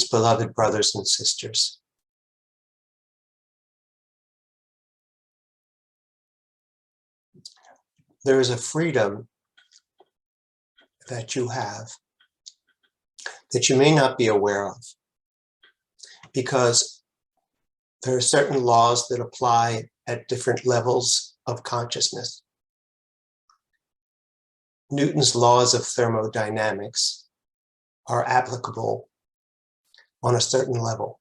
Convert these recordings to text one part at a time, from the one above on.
beloved brothers and sisters. There is a freedom that you have that you may not be aware of, because there are certain laws that apply at different levels of consciousness. Newton's laws of thermodynamics are applicable on a certain level.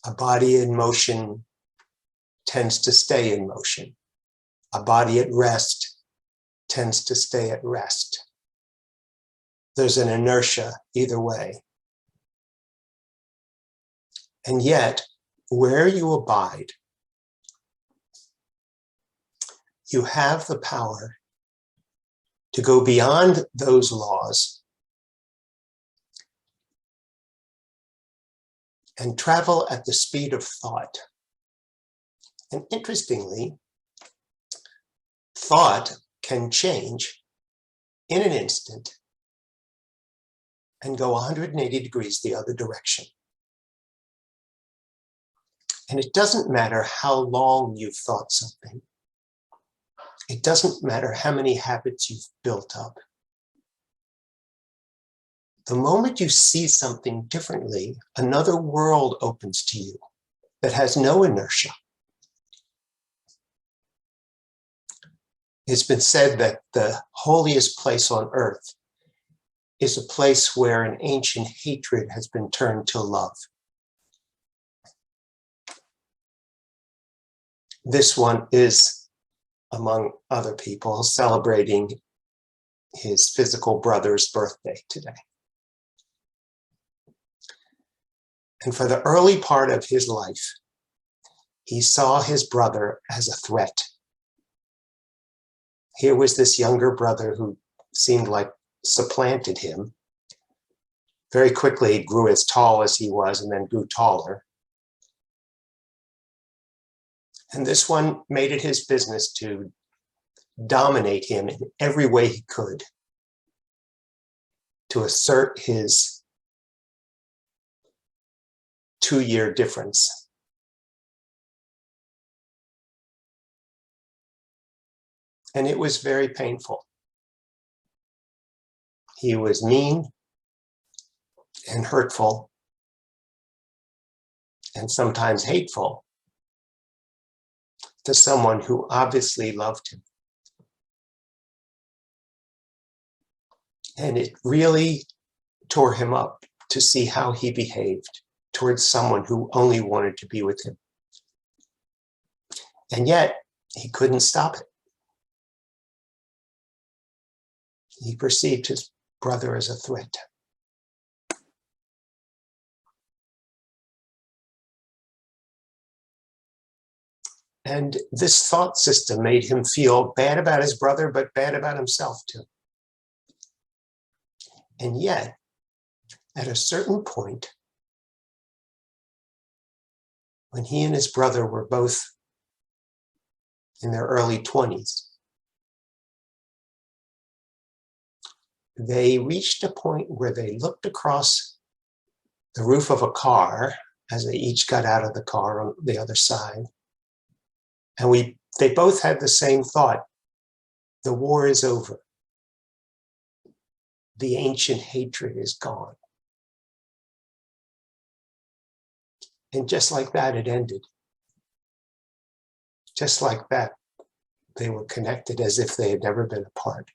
A body in motion tends to stay in motion. A body at rest tends to stay at rest. There's an inertia either way. And yet, where you abide, you have the power to go beyond those laws and travel at the speed of thought. And interestingly, thought can change in an instant and go 180 degrees the other direction. And it doesn't matter how long you've thought something. It doesn't matter how many habits you've built up. The moment you see something differently, another world opens to you that has no inertia. It's been said that the holiest place on earth is a place where an ancient hatred has been turned to love. This one is, among other people, celebrating his physical brother's birthday today. And for the early part of his life, he saw his brother as a threat. Here was this younger brother who seemed like supplanted him. Very quickly, he grew as tall as he was and then grew taller. And this one made it his business to dominate him in every way he could, to assert his 2-year difference. And it was very painful. He was mean and hurtful and sometimes hateful to someone who obviously loved him. And it really tore him up to see how he behaved towards someone who only wanted to be with him. And yet, he couldn't stop it. He perceived his brother as a threat. And this thought system made him feel bad about his brother, but bad about himself too. And yet, at a certain point, when he and his brother were both in their early 20s, they reached a point where they looked across the roof of a car as they each got out of the car on the other side. And they both had the same thought: the war is over. The ancient hatred is gone. And just like that, it ended. Just like that, they were connected as if they had never been apart.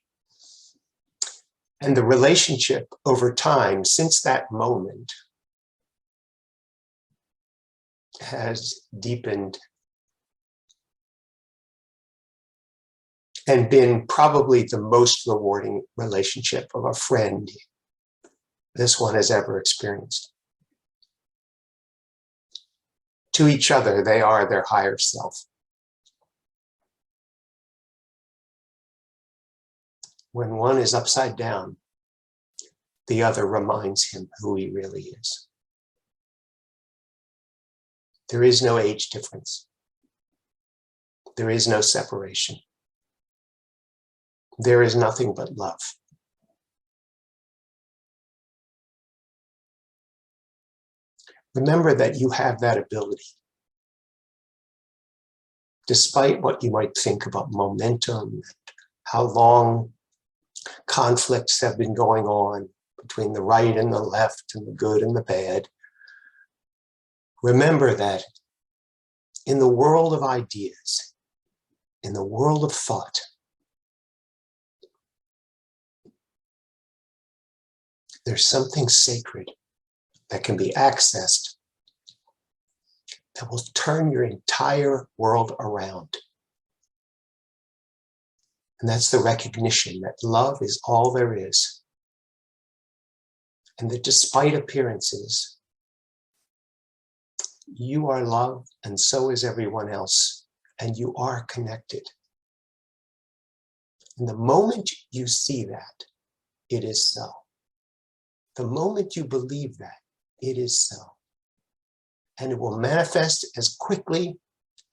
And the relationship over time, since that moment, has deepened and been probably the most rewarding relationship of a friend this one has ever experienced. To each other, they are their higher self. When one is upside down, the other reminds him who he really is. There is no age difference. There is no separation. There is nothing but love. Remember that you have that ability. Despite what you might think about momentum, how long conflicts have been going on between the right and the left and the good and the bad, remember that in the world of ideas, in the world of thought, there's something sacred that can be accessed that will turn your entire world around. And that's the recognition that love is all there is. And that despite appearances, you are loved and so is everyone else, and you are connected. And the moment you see that, it is so. The moment you believe that, it is so. And it will manifest as quickly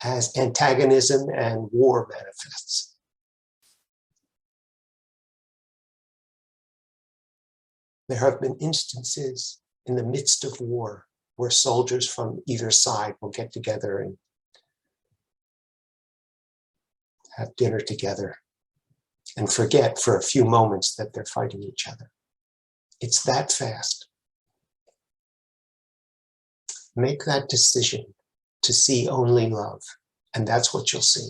as antagonism and war manifests. There have been instances in the midst of war where soldiers from either side will get together and have dinner together and forget for a few moments that they're fighting each other. It's that fast. Make that decision to see only love, and that's what you'll see.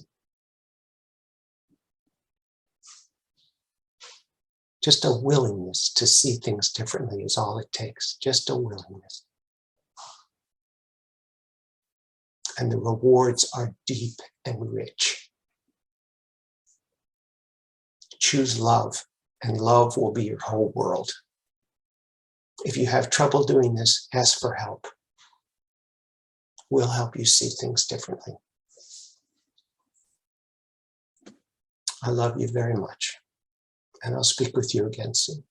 Just a willingness to see things differently is all it takes, just a willingness. And the rewards are deep and rich. Choose love, and love will be your whole world. If you have trouble doing this, ask for help. We'll help you see things differently. I love you very much, and I'll speak with you again soon.